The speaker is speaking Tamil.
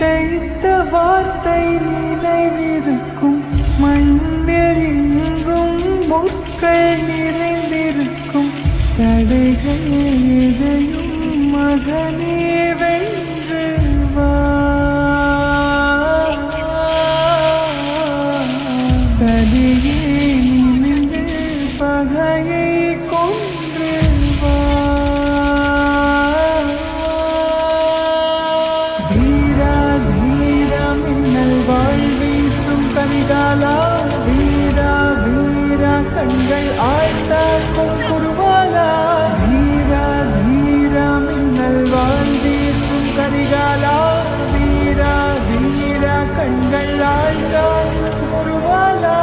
கிடைத்த வார்த்தை நினைவிருக்கும் மண்ணில் எங்கும் முற்கள் நிறைந்திருக்கும் தடைகள் எதையும் மகனே வென்று வா கதையே நிமிந்து பகையை கொன்று வா வீரா வீரா மின்னல் வாழ்வீசும் கனிகாலா வீரா வீரா கண்கள் ஆழ்த்தாக்கும் குருவாலா வீரா வீரா மின்னல் வாழ்வீசும் கனிகாலா வீரா வீரா கண்கள் ஆழ்த்தாக்கும் குருவாலா